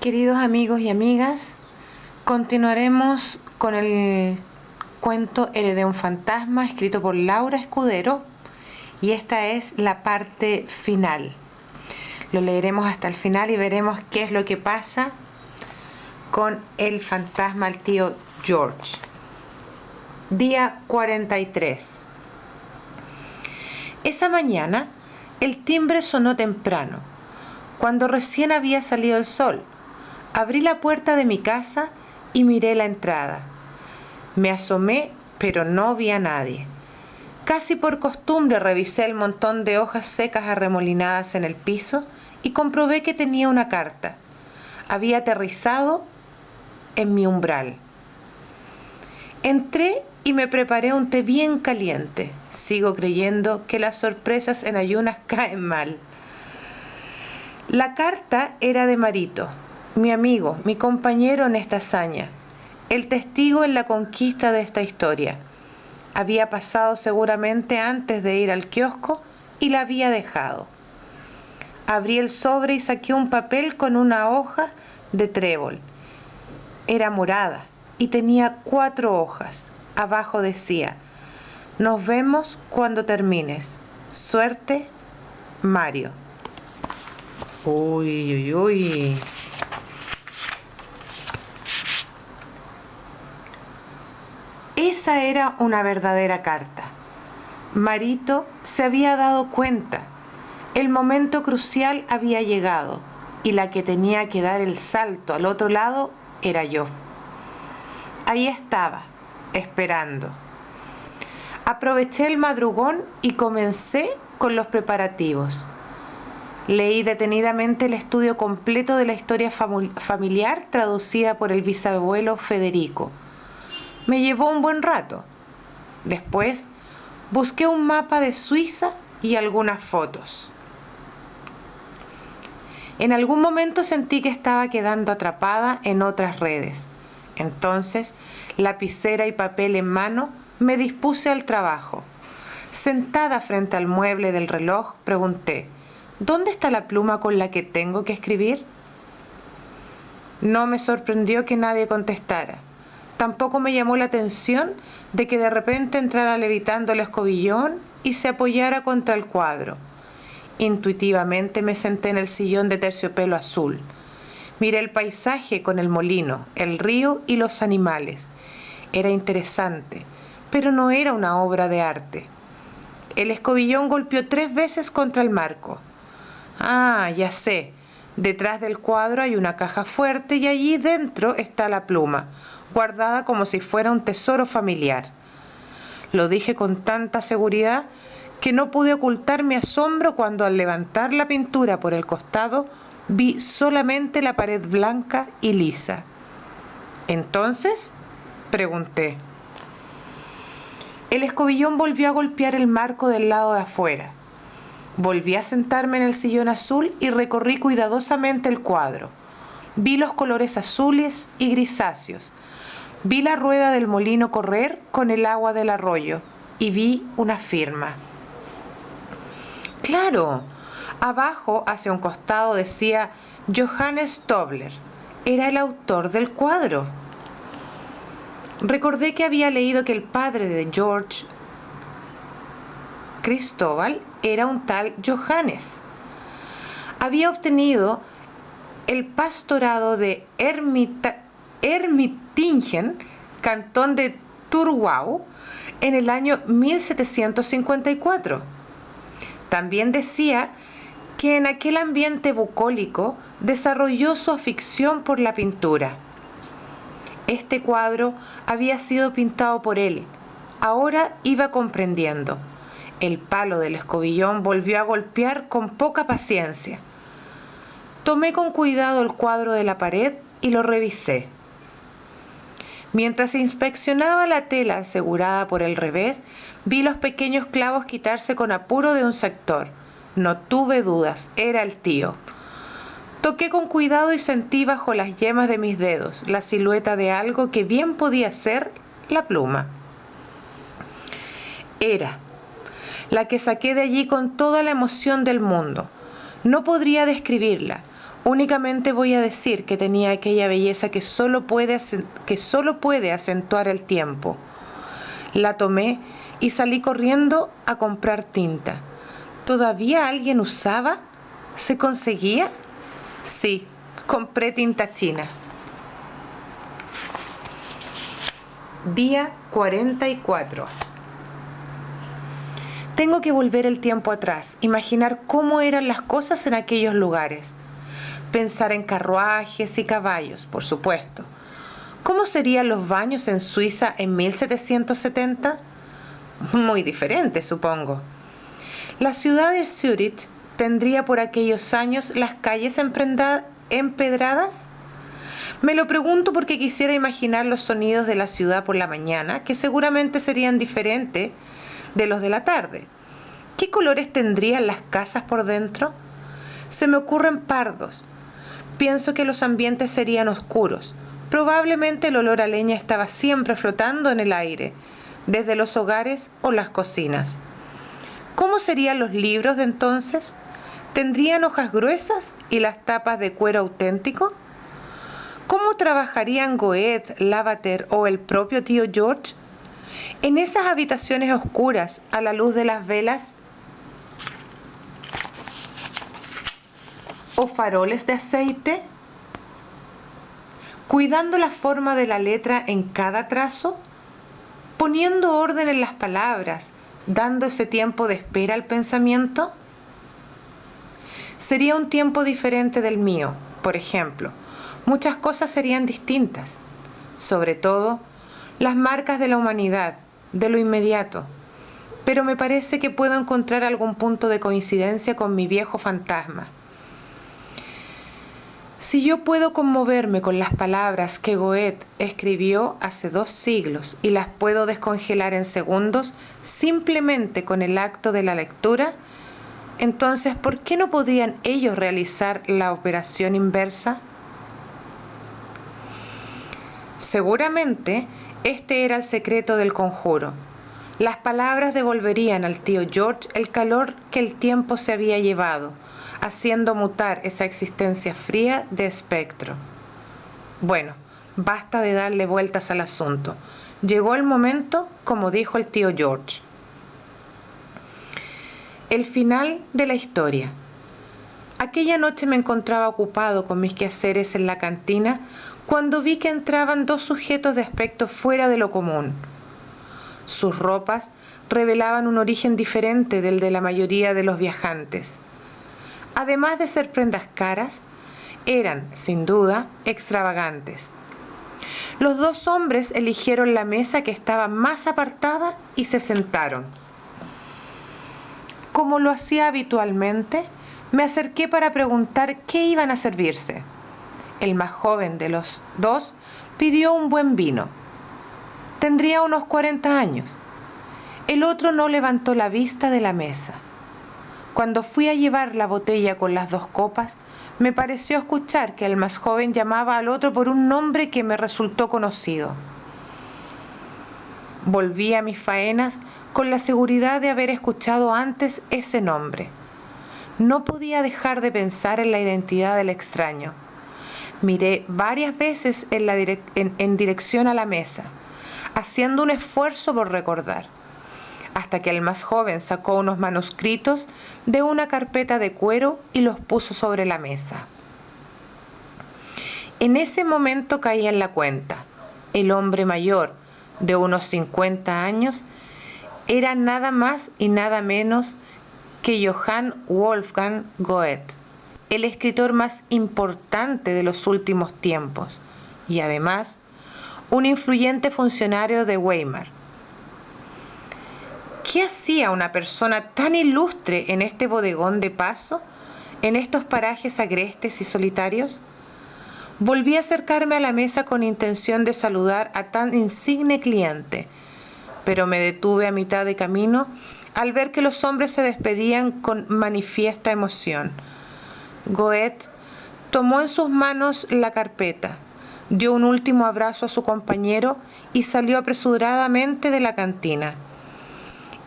Queridos amigos y amigas, continuaremos con el cuento Heredé un fantasma, escrito por Laura Escudero, y esta es la parte final. Lo leeremos hasta el final y veremos qué es lo que pasa con el fantasma, el tío George. Día 43. Esa mañana el timbre sonó temprano, cuando recién había salido el sol. Abrí la puerta de mi casa y miré la entrada. Me asomé, pero no vi a nadie. Casi por costumbre revisé el montón de hojas secas arremolinadas en el piso y comprobé que tenía una carta. Había aterrizado en mi umbral. Entré y me preparé un té bien caliente. Sigo creyendo que las sorpresas en ayunas caen mal. La carta era de Marito, mi amigo, mi compañero en esta hazaña, el testigo en la conquista de esta historia. Había pasado seguramente antes de ir al kiosco y la había dejado. Abrí el sobre y saqué un papel con una hoja de trébol. Era morada y tenía 4 hojas. Abajo decía: nos vemos cuando termines. Suerte, Mario. Uy, uy, uy. Esa era una verdadera carta. Marito se había dado cuenta. El momento crucial había llegado y la que tenía que dar el salto al otro lado era yo. Ahí estaba, esperando. Aproveché el madrugón y comencé con los preparativos. Leí detenidamente el estudio completo de la historia familiar traducida por el bisabuelo Federico. Me llevó un buen rato. Después busqué un mapa de Suiza y algunas fotos. En algún momento sentí que estaba quedando atrapada en otras redes. Entonces, lapicera y papel en mano, me dispuse al trabajo. Sentada frente al mueble del reloj, pregunté: ¿dónde está la pluma con la que tengo que escribir? No me sorprendió que nadie contestara. Tampoco me llamó la atención de que de repente entrara levitando el escobillón y se apoyara contra el cuadro. Intuitivamente me senté en el sillón de terciopelo azul. Miré el paisaje con el molino, el río y los animales. Era interesante, pero no era una obra de arte. El escobillón golpeó 3 veces contra el marco. Ah, ya sé. Detrás del cuadro hay una caja fuerte y allí dentro está la pluma, guardada como si fuera un tesoro familiar. Lo dije con tanta seguridad que no pude ocultar mi asombro cuando, al levantar la pintura por el costado, vi solamente la pared blanca y lisa. ¿Entonces?, pregunté. El escobillón volvió a golpear el marco del lado de afuera. Volví a sentarme en el sillón azul y recorrí cuidadosamente el cuadro. Vi los colores azules y grisáceos. Vi la rueda del molino correr con el agua del arroyo y vi una firma. Claro, abajo, hacia un costado, decía Johannes Tobler. Era el autor del cuadro. Recordé que había leído que el padre de George Cristóbal era un tal Johannes. Había obtenido el pastorado de Ermitingen, cantón de Thurgau, en el año 1754. También decía que en aquel ambiente bucólico desarrolló su afición por la pintura. Este cuadro había sido pintado por él. Ahora iba comprendiendo. El palo del escobillón volvió a golpear con poca paciencia. Tomé con cuidado el cuadro de la pared y lo revisé. Mientras inspeccionaba la tela asegurada por el revés, vi los pequeños clavos quitarse con apuro de un sector. No tuve dudas, era el tío. Toqué con cuidado y sentí bajo las yemas de mis dedos la silueta de algo que bien podía ser la pluma. Era la que saqué de allí con toda la emoción del mundo. No podría describirla. Únicamente voy a decir que tenía aquella belleza que solo puede acentuar el tiempo. La tomé y salí corriendo a comprar tinta. ¿Todavía alguien usaba? ¿Se conseguía? Sí, compré tinta china. Día 44. Tengo que volver el tiempo atrás, imaginar cómo eran las cosas en aquellos lugares. Pensar en carruajes y caballos, por supuesto. ¿Cómo serían los baños en Suiza en 1770? Muy diferente, supongo. La ciudad de Zúrich tendría por aquellos años las calles empedradas. Me lo pregunto porque quisiera imaginar los sonidos de la ciudad por la mañana, que seguramente serían diferentes de los de la tarde. ¿Qué colores tendrían las casas por dentro? Se me ocurren pardos. Pienso que los ambientes serían oscuros. Probablemente el olor a leña estaba siempre flotando en el aire, desde los hogares o las cocinas. ¿Cómo serían los libros de entonces? ¿Tendrían hojas gruesas y las tapas de cuero auténtico? ¿Cómo trabajarían Goethe, Lavater o el propio tío George? En esas habitaciones oscuras, a la luz de las velas o faroles de aceite, cuidando la forma de la letra en cada trazo, poniendo orden en las palabras, dando ese tiempo de espera al pensamiento. Sería un tiempo diferente del mío, por ejemplo. Muchas cosas serían distintas, sobre todo las marcas de la humanidad, de lo inmediato. Pero me parece que puedo encontrar algún punto de coincidencia con mi viejo fantasma. Si yo puedo conmoverme con las palabras que Goethe escribió hace 2 siglos y las puedo descongelar en segundos simplemente con el acto de la lectura, entonces ¿por qué no podrían ellos realizar la operación inversa? Seguramente este era el secreto del conjuro. Las palabras devolverían al tío George el calor que el tiempo se había llevado, haciendo mutar esa existencia fría de espectro. Bueno, basta de darle vueltas al asunto. Llegó el momento, como dijo el tío George. El final de la historia. Aquella noche me encontraba ocupado con mis quehaceres en la cantina cuando vi que entraban 2 sujetos de aspecto fuera de lo común. Sus ropas revelaban un origen diferente del de la mayoría de los viajantes. Además de ser prendas caras, eran, sin duda, extravagantes. Los 2 hombres eligieron la mesa que estaba más apartada y se sentaron. Como lo hacía habitualmente, me acerqué para preguntar qué iban a servirse. El más joven de los 2 pidió un buen vino. Tendría unos 40 años. El otro no levantó la vista de la mesa. Cuando fui a llevar la botella con las 2 copas, me pareció escuchar que el más joven llamaba al otro por un nombre que me resultó conocido. Volví a mis faenas con la seguridad de haber escuchado antes ese nombre. No podía dejar de pensar en la identidad del extraño. Miré varias veces en dirección a la mesa, haciendo un esfuerzo por recordar, hasta que el más joven sacó unos manuscritos de una carpeta de cuero y los puso sobre la mesa. En ese momento caí en la cuenta. El hombre mayor, de unos 50 años, era nada más y nada menos que Johann Wolfgang Goethe, el escritor más importante de los últimos tiempos, y además un influyente funcionario de Weimar. ¿Qué hacía una persona tan ilustre en este bodegón de paso, en estos parajes agrestes y solitarios? Volví a acercarme a la mesa con intención de saludar a tan insigne cliente, pero me detuve a mitad de camino al ver que los hombres se despedían con manifiesta emoción. Goethe tomó en sus manos la carpeta, dio un último abrazo a su compañero y salió apresuradamente de la cantina.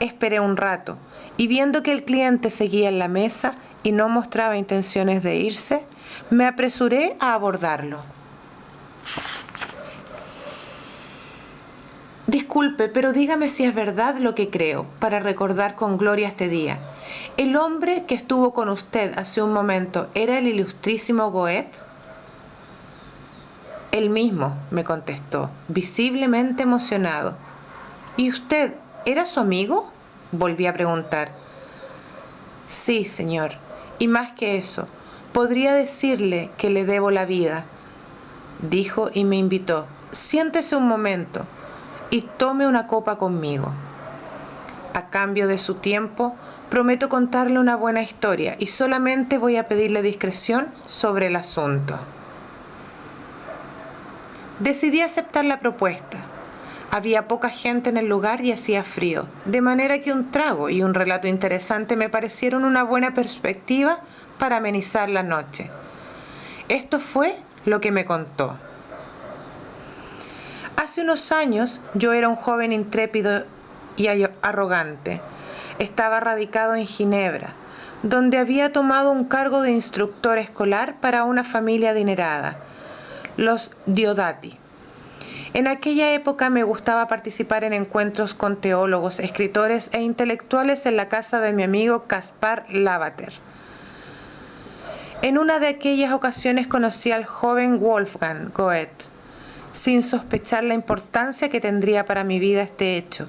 Esperé un rato y viendo que el cliente seguía en la mesa, y no mostraba intenciones de irse, me apresuré a abordarlo. Disculpe, pero dígame si es verdad lo que creo, para recordar con gloria este día. ¿El hombre que estuvo con usted hace un momento era el ilustrísimo Goethe? Él mismo, me contestó, visiblemente emocionado. ¿Y usted era su amigo?, volví a preguntar. Sí, señor, y más que eso, podría decirle que le debo la vida, dijo y me invitó. Siéntese un momento y tome una copa conmigo. A cambio de su tiempo, prometo contarle una buena historia y solamente voy a pedirle discreción sobre el asunto. Decidí aceptar la propuesta. Había poca gente en el lugar y hacía frío, de manera que un trago y un relato interesante me parecieron una buena perspectiva para amenizar la noche. Esto fue lo que me contó. Hace unos años yo era un joven intrépido y arrogante. Estaba radicado en Ginebra, donde había tomado un cargo de instructor escolar para una familia adinerada, los Diodati. En aquella época me gustaba participar en encuentros con teólogos, escritores e intelectuales en la casa de mi amigo Caspar Lavater. En una de aquellas ocasiones conocí al joven Wolfgang Goethe, sin sospechar la importancia que tendría para mi vida este hecho,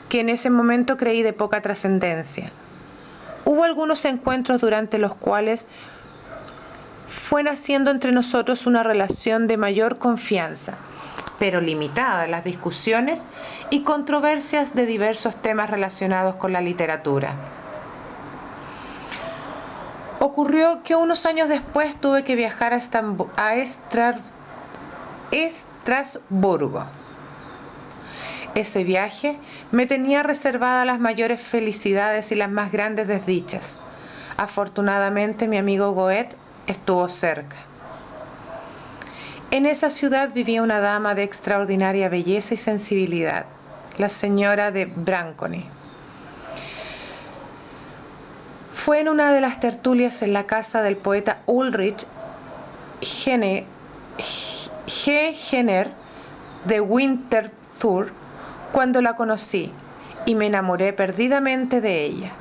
que en ese momento creí de poca trascendencia. Hubo algunos encuentros durante los cuales fue naciendo entre nosotros una relación de mayor confianza, pero limitada a las discusiones y controversias de diversos temas relacionados con la literatura. Ocurrió que unos años después tuve que viajar a Estrasburgo. Ese viaje me tenía reservadas las mayores felicidades y las más grandes desdichas. Afortunadamente, mi amigo Goethe estuvo cerca. En esa ciudad vivía una dama de extraordinaria belleza y sensibilidad, la señora de Branconi. Fue en una de las tertulias en la casa del poeta Ulrich G. Jenner de Winterthur cuando la conocí y me enamoré perdidamente de ella.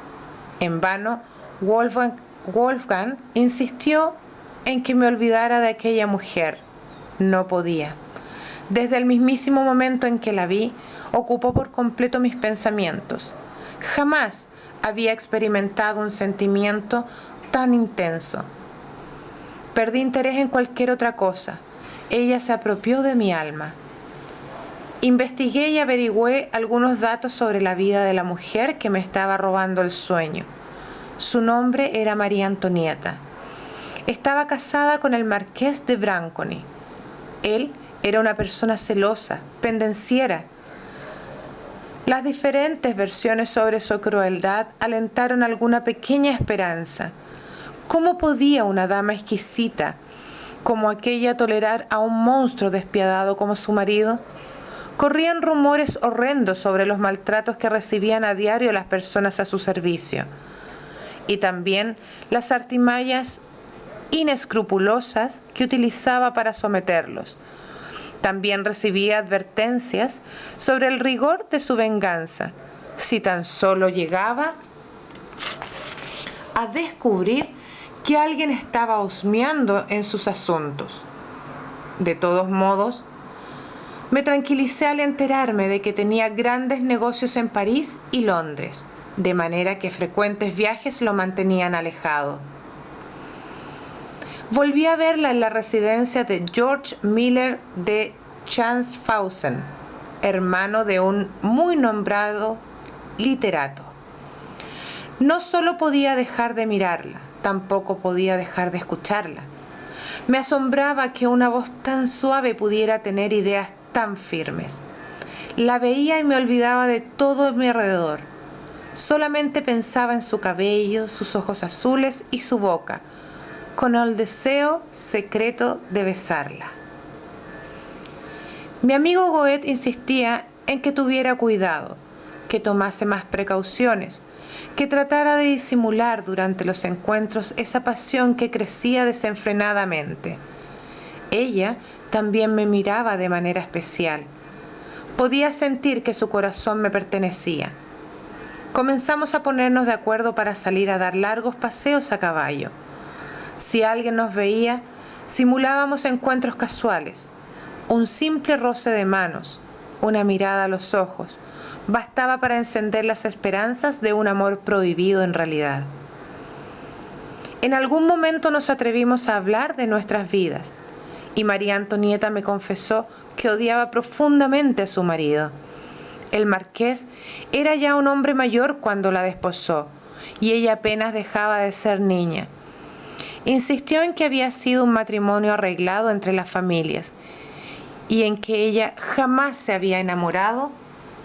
En vano, Wolfgang insistió en que me olvidara de aquella mujer. No podía. Desde el mismísimo momento en que la vi, ocupó por completo mis pensamientos. Jamás había experimentado un sentimiento tan intenso. Perdí interés en cualquier otra cosa. Ella se apropió de mi alma. Investigué y averigüé algunos datos sobre la vida de la mujer que me estaba robando el sueño. Su nombre era María Antonieta. Estaba casada con el marqués de Branconi. Él era una persona celosa, pendenciera. Las diferentes versiones sobre su crueldad alentaron alguna pequeña esperanza. ¿Cómo podía una dama exquisita como aquella tolerar a un monstruo despiadado como su marido? Corrían rumores horrendos sobre los maltratos que recibían a diario las personas a su servicio, y también las artimañas inescrupulosas que utilizaba para someterlos. También recibía advertencias sobre el rigor de su venganza, si tan solo llegaba a descubrir que alguien estaba husmeando en sus asuntos. De todos modos, me tranquilicé al enterarme de que tenía grandes negocios en París y Londres, de manera que frecuentes viajes lo mantenían alejado. Volví a verla en la residencia de George Miller de Schaffhausen, hermano de un muy nombrado literato. No solo podía dejar de mirarla, tampoco podía dejar de escucharla. Me asombraba que una voz tan suave pudiera tener ideas tan firmes. La veía y me olvidaba de todo a mi alrededor. Solamente pensaba en su cabello, sus ojos azules y su boca, con el deseo secreto de besarla. Mi amigo Goethe insistía en que tuviera cuidado, que tomase más precauciones, que tratara de disimular durante los encuentros esa pasión que crecía desenfrenadamente. Ella también me miraba de manera especial. Podía sentir que su corazón me pertenecía. Comenzamos a ponernos de acuerdo para salir a dar largos paseos a caballo. Si alguien nos veía, simulábamos encuentros casuales. Un simple roce de manos, una mirada a los ojos, bastaba para encender las esperanzas de un amor prohibido en realidad. En algún momento nos atrevimos a hablar de nuestras vidas, y María Antonieta me confesó que odiaba profundamente a su marido. El marqués era ya un hombre mayor cuando la desposó, y ella apenas dejaba de ser niña. Insistió en que había sido un matrimonio arreglado entre las familias, y en que ella jamás se había enamorado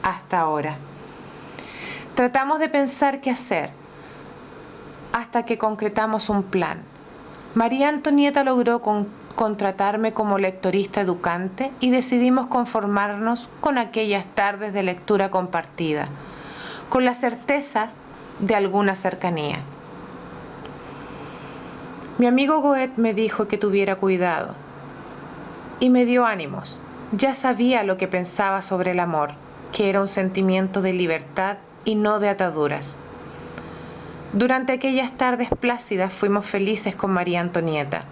hasta ahora. Tratamos de pensar qué hacer, hasta que concretamos un plan. María Antonieta logró contratarme como lectorista educante y decidimos conformarnos con aquellas tardes de lectura compartida, con la certeza de alguna cercanía. Mi amigo Goethe me dijo que tuviera cuidado y me dio ánimos. Ya sabía lo que pensaba sobre el amor, que era un sentimiento de libertad y no de ataduras. Durante aquellas tardes plácidas fuimos felices con María Antonieta.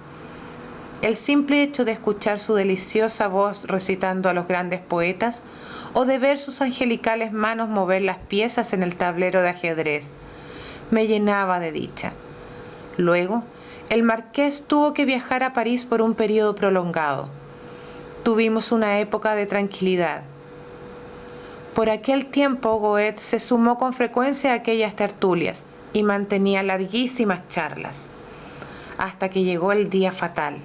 El simple hecho de escuchar su deliciosa voz recitando a los grandes poetas o de ver sus angelicales manos mover las piezas en el tablero de ajedrez me llenaba de dicha. Luego, el marqués tuvo que viajar a París por un periodo prolongado. Tuvimos una época de tranquilidad. Por aquel tiempo, Goethe se sumó con frecuencia a aquellas tertulias y mantenía larguísimas charlas, hasta que llegó el día fatal.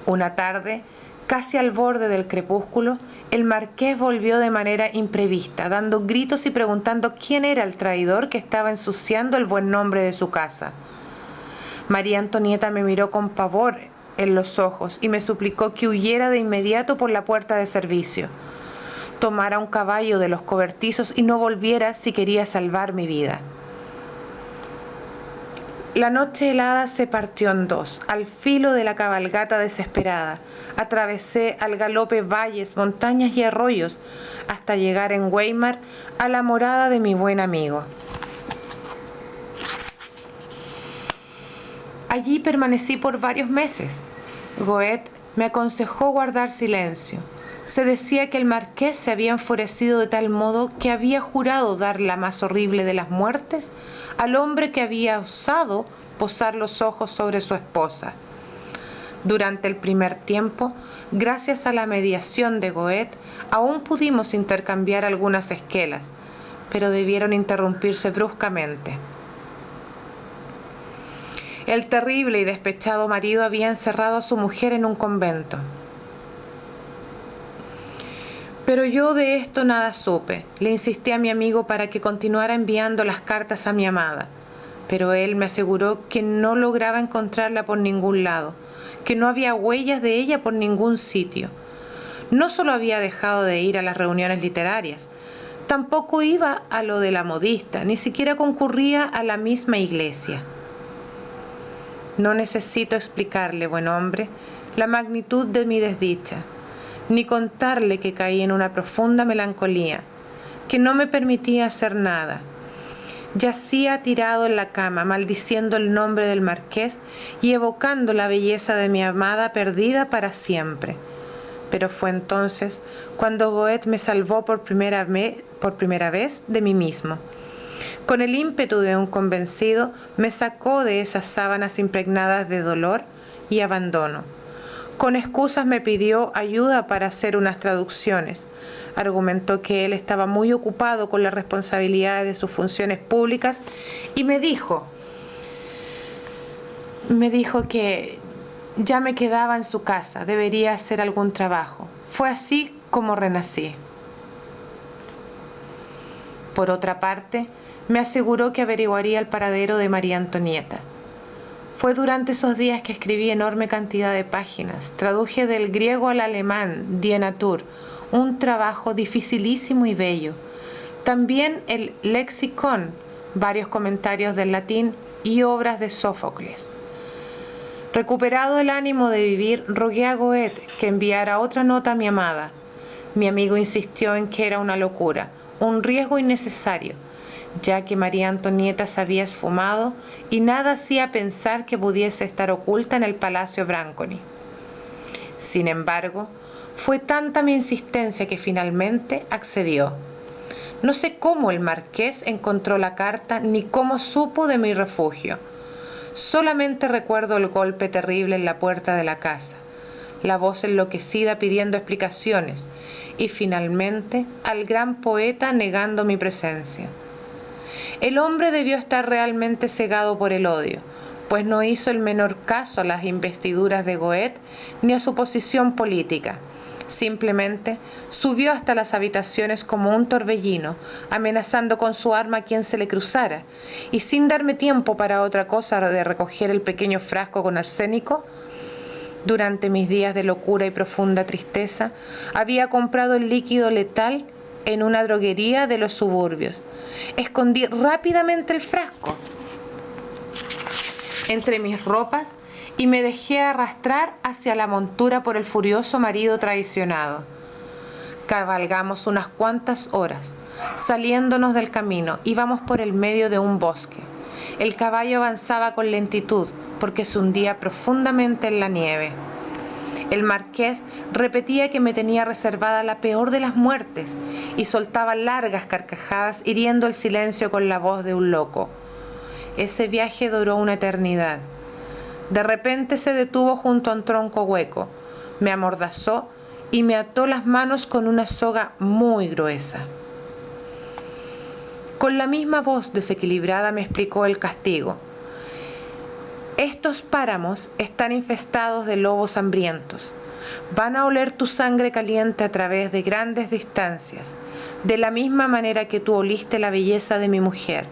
Una tarde, casi al borde del crepúsculo, el marqués volvió de manera imprevista, dando gritos y preguntando quién era el traidor que estaba ensuciando el buen nombre de su casa. María Antonieta me miró con pavor en los ojos y me suplicó que huyera de inmediato por la puerta de servicio, tomara un caballo de los cobertizos y no volviera si quería salvar mi vida. La noche helada se partió en dos. Al filo de la cabalgata desesperada, atravesé al galope valles, montañas y arroyos hasta llegar en Weimar a la morada de mi buen amigo. Allí permanecí por varios meses. Goethe me aconsejó guardar silencio. Se decía que el marqués se había enfurecido de tal modo que había jurado dar la más horrible de las muertes al hombre que había osado posar los ojos sobre su esposa. Durante el primer tiempo, gracias a la mediación de Goethe, aún pudimos intercambiar algunas esquelas, pero debieron interrumpirse bruscamente. El terrible y despechado marido había encerrado a su mujer en un convento. Pero yo de esto nada supe. Le insistí a mi amigo para que continuara enviando las cartas a mi amada, pero él me aseguró que no lograba encontrarla por ningún lado, que no había huellas de ella por ningún sitio. No solo había dejado de ir a las reuniones literarias, tampoco iba a lo de la modista, ni siquiera concurría a la misma iglesia. No necesito explicarle, buen hombre, la magnitud de mi desdicha, ni contarle que caí en una profunda melancolía, que no me permitía hacer nada. Yacía tirado en la cama, maldiciendo el nombre del marqués y evocando la belleza de mi amada perdida para siempre. Pero fue entonces cuando Goethe me salvó por primera vez de mí mismo. Con el ímpetu de un convencido, me sacó de esas sábanas impregnadas de dolor y abandono. Con excusas me pidió ayuda para hacer unas traducciones. Argumentó que él estaba muy ocupado con las responsabilidades de sus funciones públicas y me dijo que ya me quedaba en su casa, debería hacer algún trabajo. Fue así como renací. Por otra parte, me aseguró que averiguaría el paradero de María Antonieta. Fue durante esos días que escribí enorme cantidad de páginas. Traduje del griego al alemán Die Natur, un trabajo dificilísimo y bello. También el lexicon, varios comentarios del latín y obras de Sófocles. Recuperado el ánimo de vivir, rogué a Goethe que enviara otra nota a mi amada. Mi amigo insistió en que era una locura, un riesgo innecesario, ya que María Antonieta se había esfumado y nada hacía pensar que pudiese estar oculta en el Palacio Branconi. Sin embargo, fue tanta mi insistencia que finalmente accedió. No sé cómo el marqués encontró la carta ni cómo supo de mi refugio. Solamente recuerdo el golpe terrible en la puerta de la casa, la voz enloquecida pidiendo explicaciones y finalmente al gran poeta negando mi presencia. El hombre debió estar realmente cegado por el odio, pues no hizo el menor caso a las investiduras de Goethe ni a su posición política. Simplemente subió hasta las habitaciones como un torbellino, amenazando con su arma a quien se le cruzara, y sin darme tiempo para otra cosa de recoger el pequeño frasco con arsénico. Durante mis días de locura y profunda tristeza, había comprado el líquido letal en una droguería de los suburbios. Escondí rápidamente el frasco entre mis ropas y me dejé arrastrar hacia la montura por el furioso marido traicionado. Cabalgamos unas cuantas horas. Saliéndonos del camino, íbamos por el medio de un bosque. El caballo avanzaba con lentitud porque se hundía profundamente en la nieve. El marqués repetía que me tenía reservada la peor de las muertes y soltaba largas carcajadas hiriendo el silencio con la voz de un loco. Ese viaje duró una eternidad. De repente se detuvo junto a un tronco hueco, me amordazó y me ató las manos con una soga muy gruesa. Con la misma voz desequilibrada me explicó el castigo. Estos páramos están infestados de lobos hambrientos. Van a oler tu sangre caliente a través de grandes distancias, de la misma manera que tú oliste la belleza de mi mujer,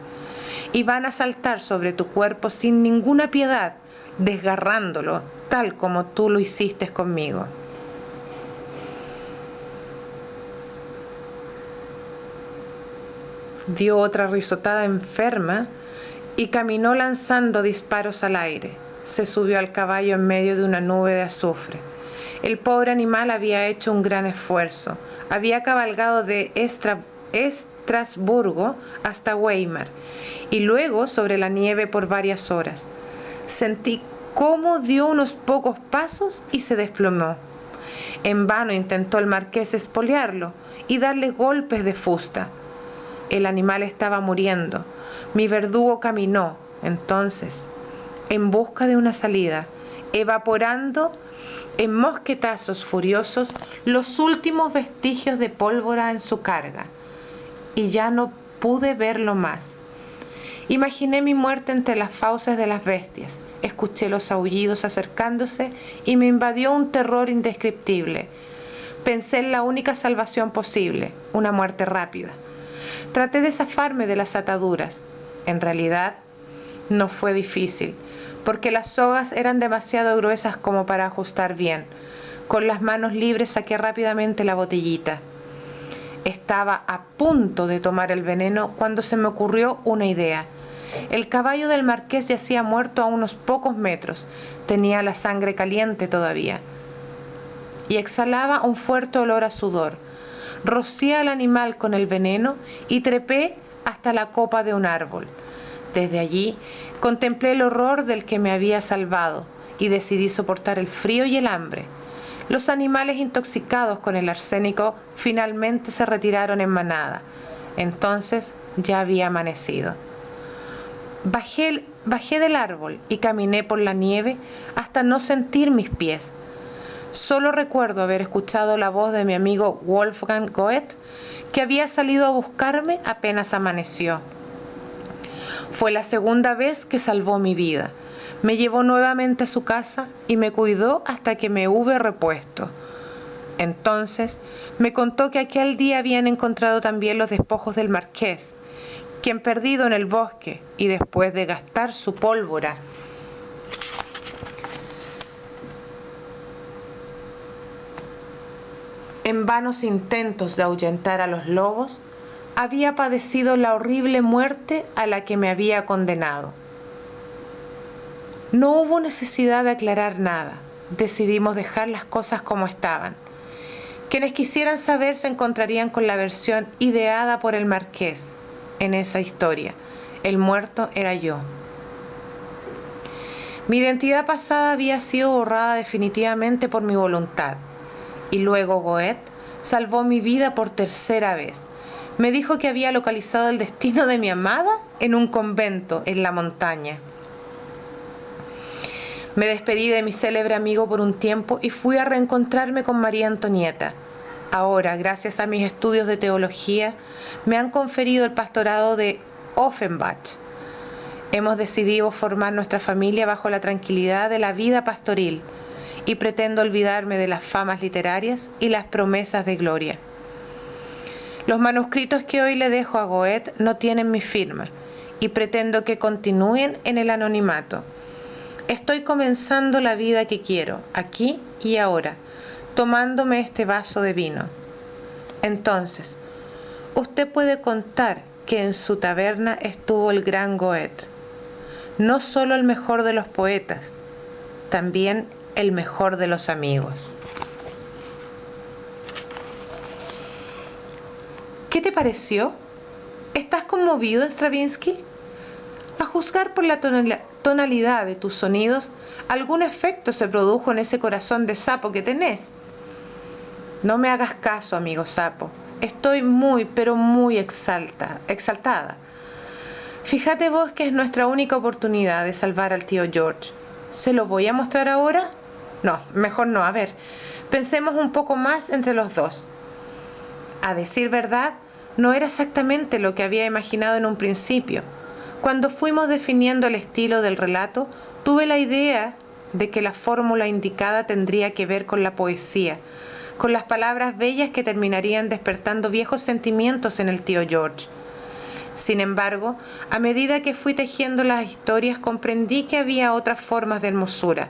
y van a saltar sobre tu cuerpo sin ninguna piedad, desgarrándolo, tal como tú lo hiciste conmigo. Dio otra risotada enferma y caminó lanzando disparos al aire. Se subió al caballo en medio de una nube de azufre. El pobre animal había hecho un gran esfuerzo. Había cabalgado de Estrasburgo hasta Weimar y luego sobre la nieve por varias horas. Sentí cómo dio unos pocos pasos y se desplomó. En vano intentó el marqués espolearlo y darle golpes de fusta. El animal estaba muriendo. Mi verdugo caminó, entonces, en busca de una salida, evaporando en mosquetazos furiosos los últimos vestigios de pólvora en su carga, y ya no pude verlo más. Imaginé mi muerte entre las fauces de las bestias, escuché los aullidos acercándose y me invadió un terror indescriptible. Pensé en la única salvación posible, una muerte rápida. Traté de zafarme de las ataduras. En realidad, no fue difícil, porque las sogas eran demasiado gruesas como para ajustar bien. Con las manos libres saqué rápidamente la botellita. Estaba a punto de tomar el veneno cuando se me ocurrió una idea. El caballo del marqués yacía muerto a unos pocos metros. Tenía la sangre caliente todavía y exhalaba un fuerte olor a sudor. Rocié al animal con el veneno y trepé hasta la copa de un árbol. Desde allí contemplé el horror del que me había salvado y decidí soportar el frío y el hambre. Los animales intoxicados con el arsénico finalmente se retiraron en manada. Entonces ya había amanecido. Bajé del árbol y caminé por la nieve hasta no sentir mis pies. Solo recuerdo haber escuchado la voz de mi amigo Wolfgang Goethe, que había salido a buscarme apenas amaneció. Fue la segunda vez que salvó mi vida. Me llevó nuevamente a su casa y me cuidó hasta que me hube repuesto. Entonces me contó que aquel día habían encontrado también los despojos del marqués, quien perdido en el bosque y después de gastar su pólvora en vanos intentos de ahuyentar a los lobos, había padecido la horrible muerte a la que me había condenado. No hubo necesidad de aclarar nada. Decidimos dejar las cosas como estaban. Quienes quisieran saber se encontrarían con la versión ideada por el marqués. En esa historia, el muerto era yo. Mi identidad pasada había sido borrada definitivamente por mi voluntad. Y luego Goethe salvó mi vida por tercera vez. Me dijo que había localizado el destino de mi amada en un convento en la montaña. Me despedí de mi célebre amigo por un tiempo y fui a reencontrarme con María Antonieta. Ahora, gracias a mis estudios de teología, me han conferido el pastorado de Offenbach. Hemos decidido formar nuestra familia bajo la tranquilidad de la vida pastoril y pretendo olvidarme de las famas literarias y las promesas de gloria. Los manuscritos que hoy le dejo a Goethe no tienen mi firma y pretendo que continúen en el anonimato. Estoy comenzando la vida que quiero, aquí y ahora, tomándome este vaso de vino. Entonces, usted puede contar que en su taberna estuvo el gran Goethe, no solo el mejor de los poetas, también el mejor de los amigos. ¿Qué te pareció? ¿Estás conmovido, Stravinsky? A juzgar por la tonalidad de tus sonidos, algún efecto se produjo en ese corazón de sapo que tenés. No me hagas caso, amigo sapo. Estoy muy, pero muy exaltada. Fíjate vos que es nuestra única oportunidad de salvar al tío George. ¿Se lo voy a mostrar ahora? No, mejor no. A ver, pensemos un poco más entre los dos. A decir verdad, no era exactamente lo que había imaginado en un principio. Cuando fuimos definiendo el estilo del relato, tuve la idea de que la fórmula indicada tendría que ver con la poesía, con las palabras bellas que terminarían despertando viejos sentimientos en el tío George. Sin embargo, a medida que fui tejiendo las historias, comprendí que había otras formas de hermosura.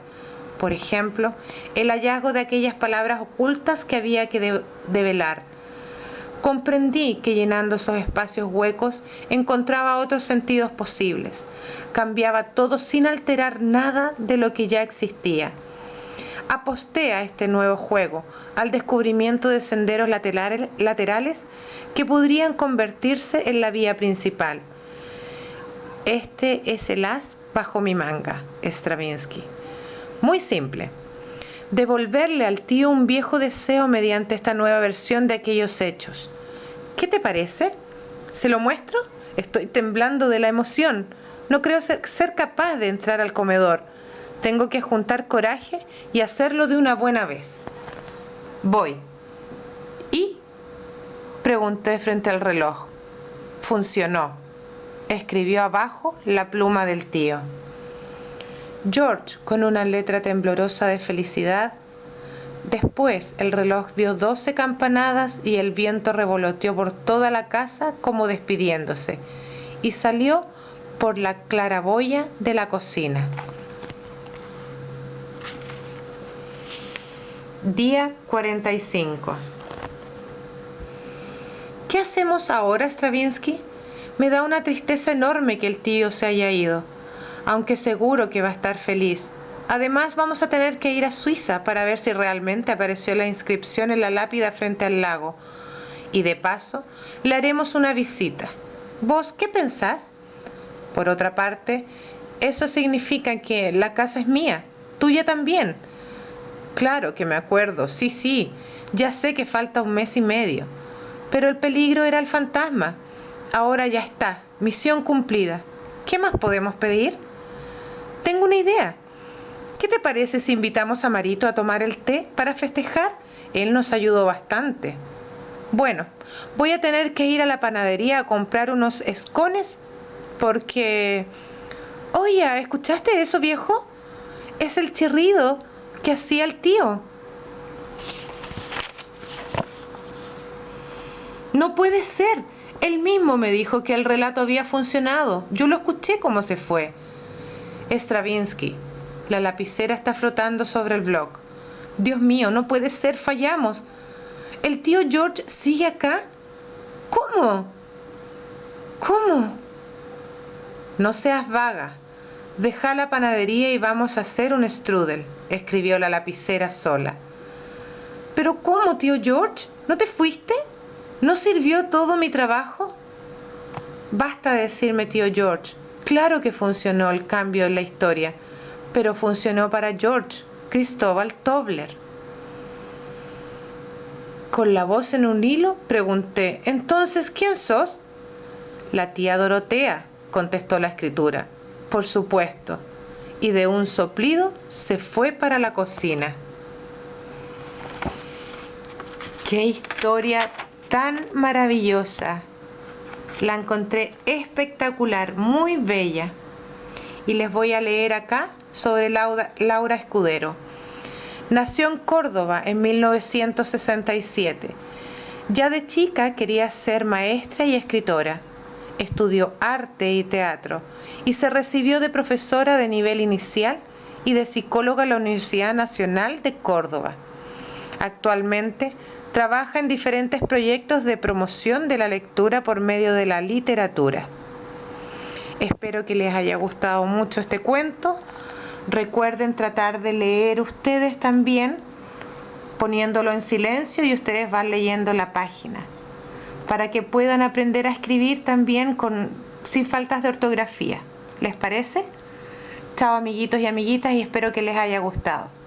Por ejemplo, el hallazgo de aquellas palabras ocultas que había que develar. Comprendí que llenando esos espacios huecos encontraba otros sentidos posibles. Cambiaba todo sin alterar nada de lo que ya existía. Aposté a este nuevo juego, al descubrimiento de senderos laterales que podrían convertirse en la vía principal. Este es el as bajo mi manga, Stravinsky. Muy simple. Devolverle al tío un viejo deseo mediante esta nueva versión de aquellos hechos. ¿Qué te parece? ¿Se lo muestro? Estoy temblando de la emoción. No creo ser capaz de entrar al comedor. Tengo que juntar coraje y hacerlo de una buena vez. Voy. ¿Y? Pregunté frente al reloj. Funcionó. Escribió abajo la pluma del tío. George, con una letra temblorosa de felicidad. Después el reloj dio 12 campanadas y el viento revoloteó por toda la casa como despidiéndose y salió por la claraboya de la cocina. Día 45. ¿Qué hacemos ahora, Stravinsky? Me da una tristeza enorme que el tío se haya ido, aunque seguro que va a estar feliz. Además, vamos a tener que ir a Suiza para ver si realmente apareció la inscripción en la lápida frente al lago. Y de paso, le haremos una visita. ¿Vos qué pensás? Por otra parte, eso significa que la casa es mía, tuya también. Claro que me acuerdo, sí, ya sé que falta un mes y medio. Pero el peligro era el fantasma. Ahora ya está, misión cumplida. ¿Qué más podemos pedir? Tengo una idea. ¿Qué te parece si invitamos a Marito a tomar el té para festejar? Él nos ayudó bastante. Bueno, voy a tener que ir a la panadería a comprar unos escones porque... Oye, ¿escuchaste eso, viejo? Es el chirrido que hacía el tío. No puede ser. Él mismo me dijo que el relato había funcionado. Yo lo escuché cómo se fue. Stravinsky, la lapicera está flotando sobre el bloc. Dios mío, no puede ser, fallamos. ¿El tío George sigue acá? ¿Cómo? ¿Cómo? No seas vaga. Deja la panadería y vamos a hacer un strudel, escribió la lapicera sola. ¿Pero cómo, tío George? ¿No te fuiste? ¿No sirvió todo mi trabajo? Basta de decirme, tío George. Claro que funcionó el cambio en la historia, pero funcionó para George Cristóbal Tobler. Con la voz en un hilo, pregunté, ¿entonces quién sos? La tía Dorotea, contestó la escritura. Por supuesto. Y de un soplido se fue para la cocina. ¡Qué historia tan maravillosa! La encontré espectacular, muy bella. Y les voy a leer acá sobre Laura Escudero. Nació en Córdoba en 1967. Ya de chica quería ser maestra y escritora. Estudió arte y teatro y se recibió de profesora de nivel inicial y de psicóloga en la Universidad Nacional de Córdoba. Actualmente trabaja en diferentes proyectos de promoción de la lectura por medio de la literatura. Espero que les haya gustado mucho este cuento. Recuerden tratar de leer ustedes también, poniéndolo en silencio y ustedes van leyendo la página, para que puedan aprender a escribir también sin faltas de ortografía. ¿Les parece? Chao amiguitos y amiguitas y espero que les haya gustado.